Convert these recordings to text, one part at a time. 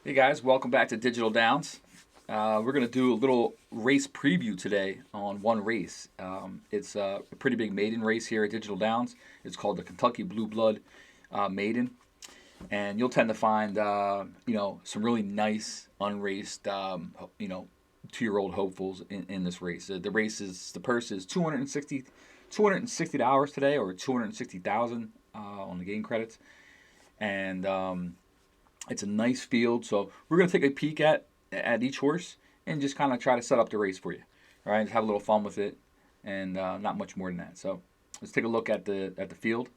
Hey guys, welcome back to Digital Downs. We're going to do a little race preview today on one race. It's a pretty big maiden race here at Digital Downs. It's called the Kentucky Blue Blood Maiden. And you'll tend to find, some really nice unraced, 2-year-old hopefuls in this race. The purse is $260 today, or 260,000 on the game credits. And it's a nice field, so we're going to take a peek at each horse and just kind of try to set up the race for you. All right, just have a little fun with it, and not much more than that. So let's take a look at the field.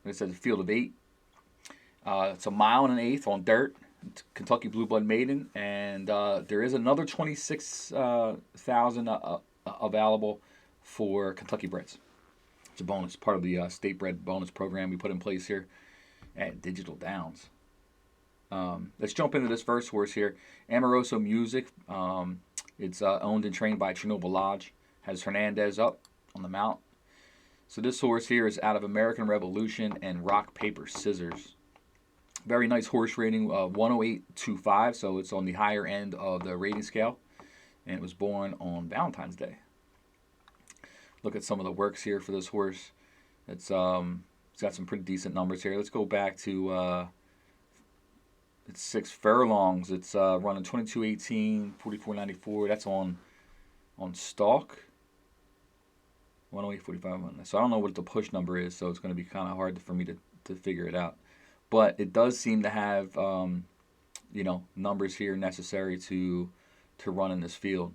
Like I said, the field of 8. It's a mile and an eighth on dirt. It's Kentucky Blue Blood Maiden, and there is another 26,000 available for Kentucky breds. It's a bonus, part of the state bred bonus program we put in place here at Digital Downs. Let's jump into this first horse here. Amoroso Music. It's owned and trained by Chernobyl Lodge. Has Hernandez up on the mount. So this horse here is out of American Revolution and Rock, Paper, Scissors. Very nice horse rating, 108.25, so it's on the higher end of the rating scale. And it was born on Valentine's Day. Look at some of the works here for this horse. It's got some pretty decent numbers here. Let's go back to... It's 6 furlongs. It's running 22.18, 44.94. That's on stalk. 108.45. So I don't know what the push number is, so it's going to be kind of hard for me to figure it out. But it does seem to have numbers here necessary to run in this field.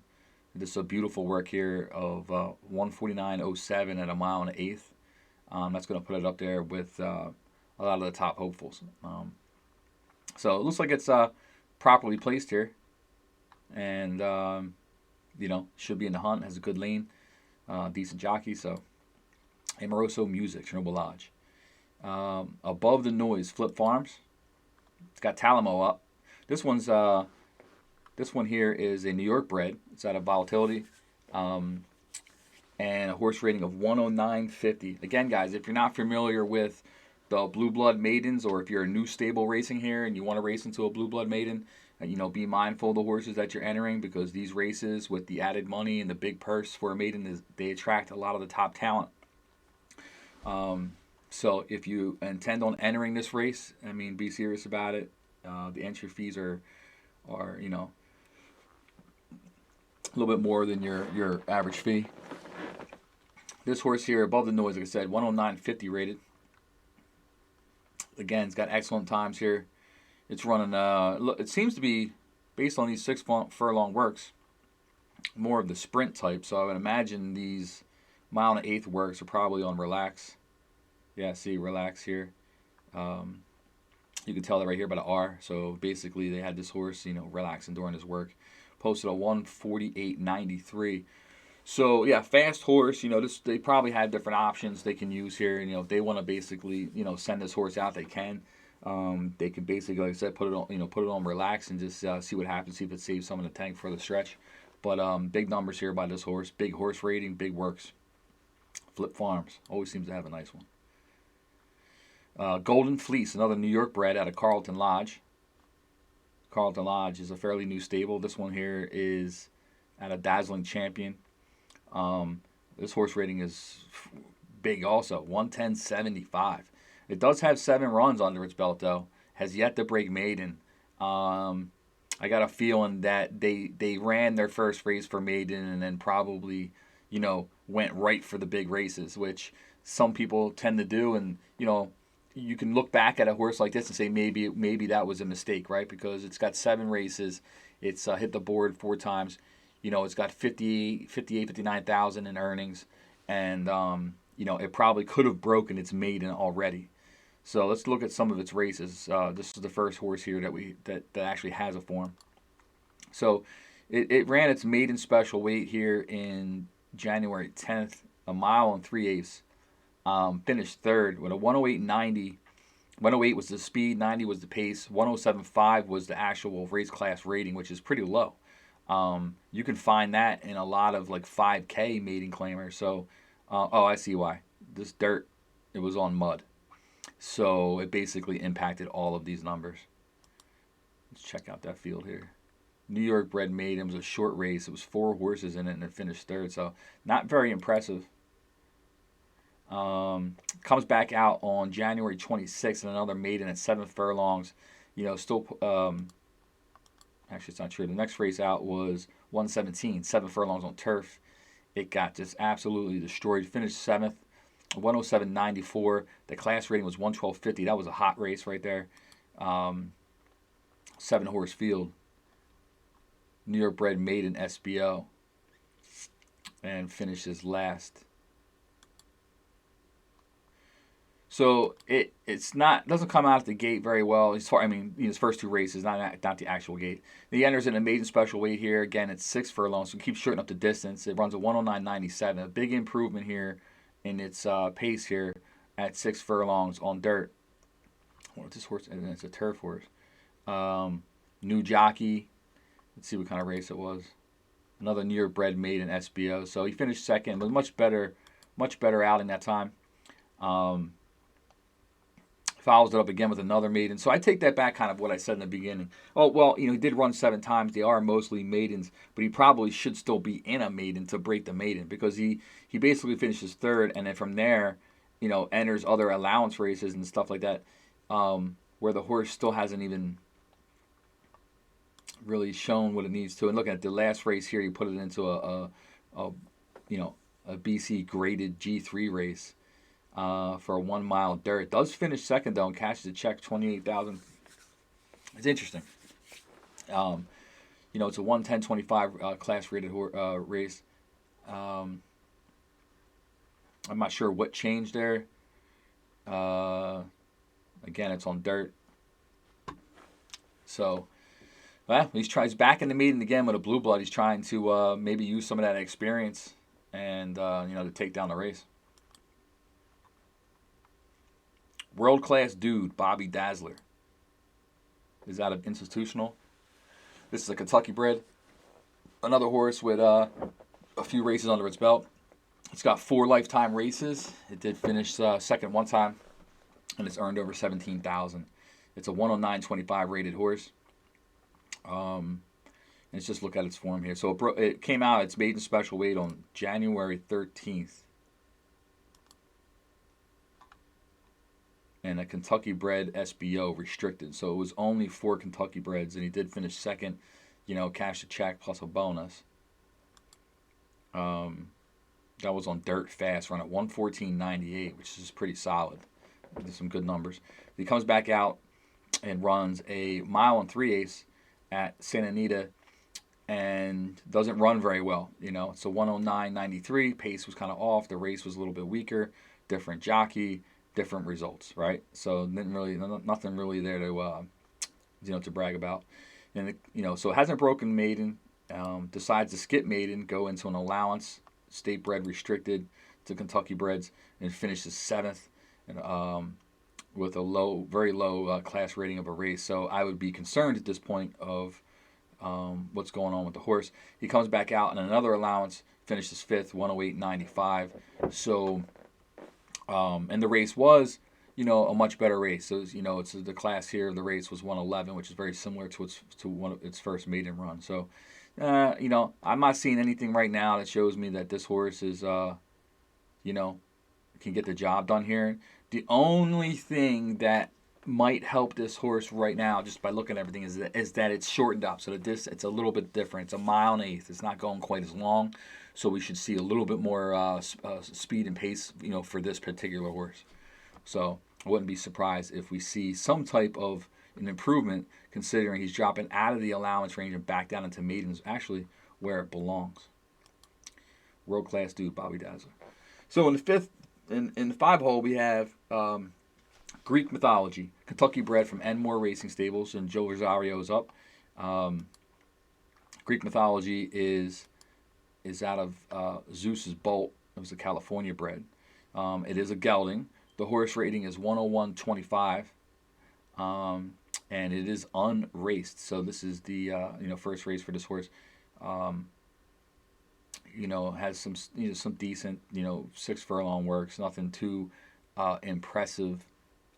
This is a beautiful work here of 149.07 at a mile and an eighth. That's going to put it up there with a lot of the top hopefuls. So it looks like it's properly placed here, and should be in the hunt. Has a good lane, decent jockey. So Amoroso Music, Chernobyl Lodge. Above the Noise, Flip Farms. It's got Talamo up. This one here is a New York bred. It's out of Volatility, and a horse rating of 109.50. Again, guys, if you're not familiar with the Blue Blood Maidens, or if you're a new stable racing here and you want to race into a Blue Blood Maiden, be mindful of the horses that you're entering, because these races with the added money and the big purse for a maiden, they attract a lot of the top talent. So if you intend on entering this race, be serious about it. The entry fees are a little bit more than your average fee. This horse here, Above the Noise, like I said, 109.50 rated. Again, it's got excellent times here. It's running, it seems to be, based on these 6 furlong works, more of the sprint type. So I would imagine these mile and an eighth works are probably on relax. Yeah, see, relax here. You can tell that right here by the R. So basically they had this horse, relaxing during his work. Posted a 148.93. So yeah, fast horse. They probably have different options they can use here. If they want to basically, send this horse out, they can. They can basically, like I said, put it on relax and just see what happens. See if it saves some in the tank for the stretch. But big numbers here by this horse. Big horse rating, big works. Flip Farms always seems to have a nice one. Golden Fleece, another New York bred out of Carlton Lodge. Carlton Lodge is a fairly new stable. This one here is out of Dazzling Champion. This horse rating is big also, 110.75. It does have 7 runs under its belt, though. Has yet to break maiden. I got a feeling that they ran their first race for maiden and then probably, went right for the big races, which some people tend to do. And, you can look back at a horse like this and say maybe that was a mistake, right? Because it's got 7 races. It's hit the board 4 times. It's got 59,000 in earnings, and it probably could have broken its maiden already. So let's look at some of its races. This is the first horse here that actually has a form. So it ran its maiden special weight here in January 10th, a mile and 3/8. Finished third with a 108.90. 108 was the speed, 90 was the pace, 107.5 was the actual race class rating, which is pretty low. You can find that in a lot of like 5K maiden claimers. So, I see why. This dirt, it was on mud. So it basically impacted all of these numbers. Let's check out that field here. New York bred Maiden. It was a short race. It was 4 horses in it, and it finished third. So not very impressive. Comes back out on January 26th in another Maiden at 7 furlongs. Still. Actually, it's not true. The next race out was 117, 7 furlongs on turf. It got just absolutely destroyed. Finished 7th, 107.94. The class rating was 112.50. That was a hot race right there. 7-horse field. New York bred Maiden SBO. And finishes last. So it's not doesn't come out at the gate very well. His first 2 races, not the actual gate. He enters in a maiden special weight here. Again, it's 6 furlongs, so it keeps shortening up the distance. It runs a 109.97. A big improvement here in its pace here at 6 furlongs on dirt. What's this horse? And it's a turf horse. New jockey. Let's see what kind of race it was. Another New York bred Maiden SBO. So he finished second, but much better outing that time. Follows it up again with another Maiden. So I take that back, kind of what I said in the beginning. Oh, well, he did run 7 times. They are mostly Maidens, but he probably should still be in a Maiden to break the Maiden, because he basically finishes third, and then from there, enters other allowance races and stuff like that, where the horse still hasn't even really shown what it needs to. And looking at the last race here, he put it into a BC graded G3 race. For a 1 mile dirt. Does finish second though and cashes a check, $28,000. It's interesting. It's a 110.25 class rated race. I'm not sure what changed there. Again, it's on dirt. So, well, he's back in the Maiden again with a blue blood. He's trying to maybe use some of that experience and to take down the race. World-class dude, Bobby Dazzler, is out of Institutional. This is a Kentucky bred. Another horse with a few races under its belt. It's got 4 lifetime races. It did finish second 1 time, and it's earned over $17,000. It's a 109.25 rated horse. Let's just look at its form here. So it came out, its maiden special weight on January 13th. And a Kentucky bred SBO restricted. So it was only 4 Kentucky breds, and he did finish second, cash a check plus a bonus. That was on dirt fast, run at 114.98, which is pretty solid. There's some good numbers. He comes back out and runs a 1 3/8 at Santa Anita and doesn't run very well. It's a 109.93. Pace was kind of off. The race was a little bit weaker. Different jockey. Different results, right? So nothing really there to to brag about. And so it hasn't broken Maiden. Decides to skip Maiden, go into an allowance, state bred restricted to Kentucky breds, and finishes 7th, and with a very low class rating of a race. So I would be concerned at this point of what's going on with the horse. He comes back out in another allowance, finishes 5th, 108.95. So. And the race was, a much better race. So, it's the class here. The race was 111, which is very similar to one of its first maiden run. So, I'm not seeing anything right now that shows me that this horse is, can get the job done here. The only thing that might help this horse right now, just by looking at everything, is that it's shortened up. So it's a little bit different. It's a 1 1/8. It's not going quite as long. So we should see a little bit more speed and pace, for this particular horse. So I wouldn't be surprised if we see some type of an improvement, considering he's dropping out of the allowance range and back down into maidens, actually where it belongs. World class dude, Bobby Dazzler. So in the 5 hole we have Greek Mythology, Kentucky bred from Enmore Racing Stables, and Joe Rosario is up. Greek Mythology is out of Zeus's Bolt. It was a California bred. It is a gelding. The horse rating is 101.25, and it is unraced. So this is the first race for this horse. Has some decent 6 furlong works. Nothing too impressive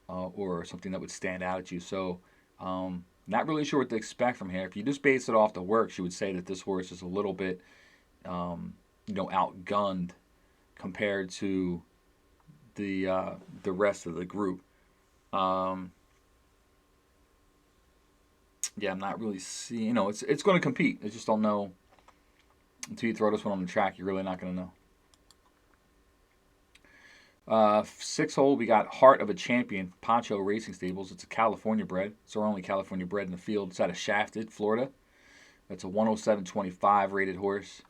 or something that would stand out at you. So Not really sure what to expect from here. If you just base it off the works, you would say that this horse is a little bit, outgunned compared to the rest of the group. Um, yeah, I'm not really seeing. It's going to compete. I just don't know until you throw this one on the track. You're really not going to know. 6 hole, we got Heart of a Champion, Poncho Racing Stables. It's a California bred. It's our only California bred in the field. It's out of Shafted, Florida. That's a 107.25 rated horse.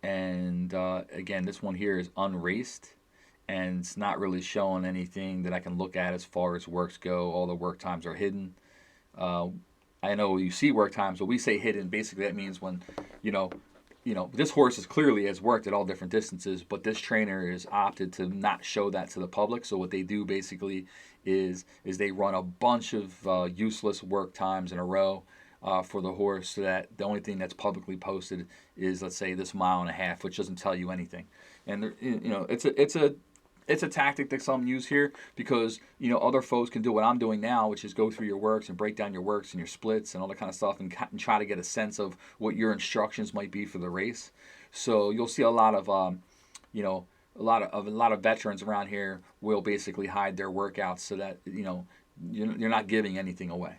And again, this one here is unraced, and it's not really showing anything that I can look at as far as works go. All the work times are hidden. I know you see work times, but we say hidden. Basically, that means when, you know, this horse is clearly has worked at all different distances, but this trainer is opted to not show that to the public. So what they do basically is they run a bunch of useless work times in a row for the horse, so that the only thing that's publicly posted is, let's say, this 1.5 miles, which doesn't tell you anything. And it's a tactic that some use here because other folks can do what I'm doing now, which is go through your works and break down your works and your splits and all that kind of stuff, and try to get a sense of what your instructions might be for the race. So you'll see a lot of a lot of veterans around here will basically hide their workouts so that you're not giving anything away.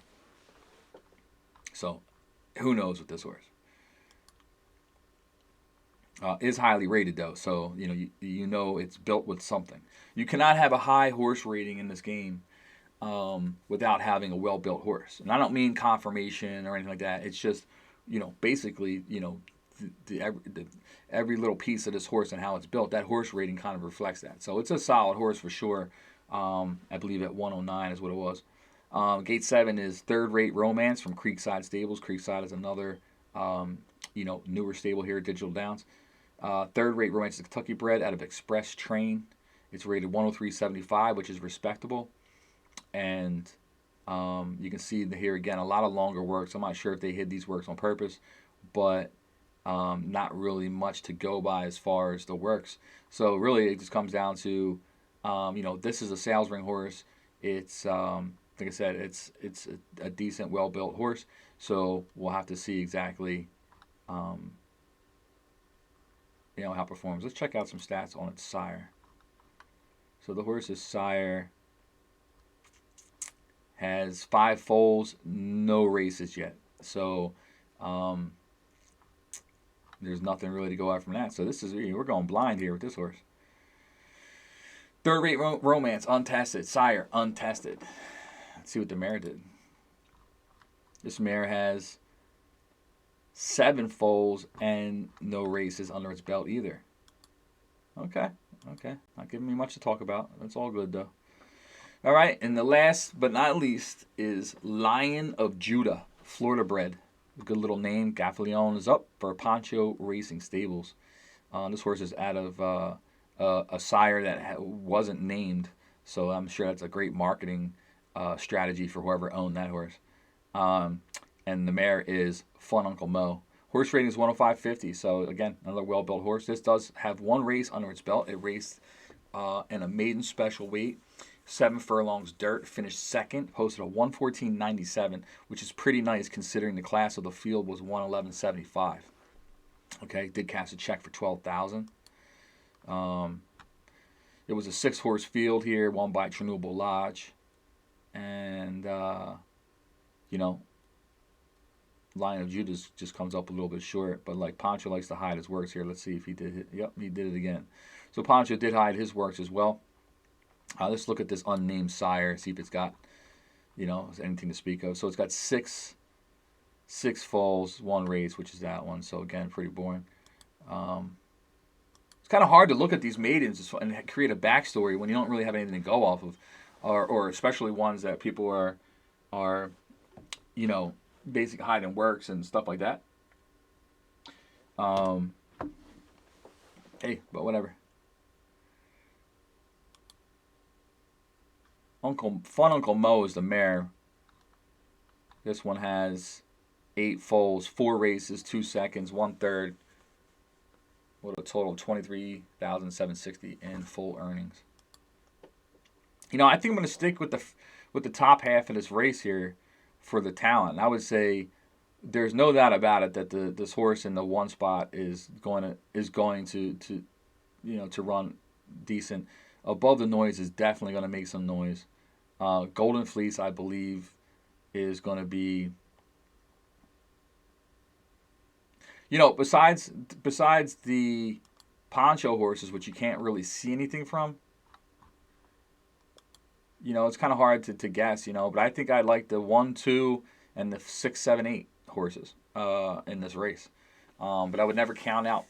So who knows with this horse. Is highly rated though, so it's built with something. You cannot have a high horse rating in this game without having a well-built horse. And I don't mean conformation or anything like that. It's just basically every little piece of this horse and how it's built. That horse rating kind of reflects that. So it's a solid horse for sure. I believe at 109 is what it was. Gate 7 is Third Rate Romance from Creekside Stables. Creekside is another newer stable here at Digital Downs. Third Rate Romance is a Kentucky bred out of Express Train. It's rated 103.75, which is respectable. And you can see here again a lot of longer works. I'm not sure if they hid these works on purpose, but not really much to go by as far as the works. So really, it just comes down to this is a sales ring horse. It's like I said, it's a decent, well-built horse. So we'll have to see exactly how it performs. Let's check out some stats on its sire. So the horse's sire has 5 foals, no races yet. So there's nothing really to go out from that. So we're going blind here with this horse. Third Rate Romance, untested. Sire, untested. Let's see what the mare did. This mare has 7 foals and no races under its belt either. Okay. Not giving me much to talk about. That's all good, though. All right, and the last but not least is Lion of Judah, Florida bred. A good little name. Gaffalion is up for Poncho Racing Stables. This horse is out of a sire that wasn't named, so I'm sure that's a great marketing strategy for whoever owned that horse. And the mare is Fun Uncle Mo. Horse rating is 105.50, so again, another well-built horse. This does have 1 race under its belt. It raced in a maiden special weight, 7 furlongs dirt, finished second, posted a 114.97, which is pretty nice considering the class of the field was 111.75. Okay, did cash a check for $12,000. It was a 6-horse field here, won by Chernobyl Lodge, and Lion of Judah just comes up a little bit short, but like Poncho likes to hide his works here. Let's see if he did it. Yep, he did it again. So Poncho did hide his works as well. Let's look at this unnamed sire, see if it's got, anything to speak of. So it's got 6 foals, 1 race, which is that one. So again, pretty boring. It's kind of hard to look at these maidens and create a backstory when you don't really have anything to go off of, or especially ones that people are basically hiding works and stuff like that. Hey, but whatever. Fun Uncle Mo is the mare. This one has 8 foals, 4 races, 2 seconds, 1/3. What a total of $23,760 in full earnings. I think I'm going to stick with with the top half of this race here for the talent. I would say there's no doubt about it that this horse in the one spot is going to to run decent. Above the Noise is definitely going to make some noise. Golden Fleece, I believe, is going to be, besides the poncho horses, which you can't really see anything from. It's kind of hard to guess. But I think I like the 1, 2, and the 6, 7, 8 horses in this race. But I would never count out,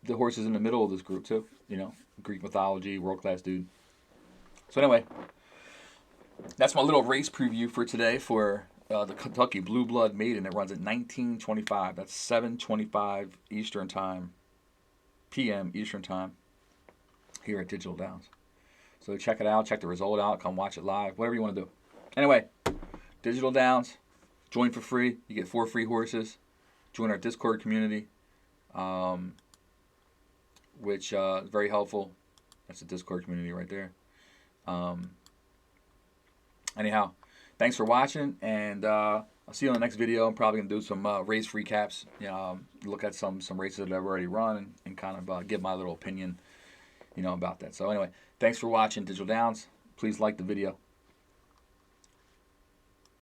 the horses in the middle of this group too. Greek Mythology, World Class Dude. So anyway, that's my little race preview for today for the Kentucky Blue Blood Maiden. It runs at 19:25. That's 7:25 Eastern Time, p.m. Eastern Time, here at Digital Downs. So check it out. Check the result out. Come watch it live. Whatever you want to do. Anyway, Digital Downs. Join for free. You get 4 free horses. Join our Discord community, which is very helpful. That's the Discord community right there. Anyhow, thanks for watching, and I'll see you on the next video. I'm probably going to do some race recaps, look at some races that I've already run, and kind of give my little opinion, about that. So anyway, thanks for watching Digital Downs. Please like the video.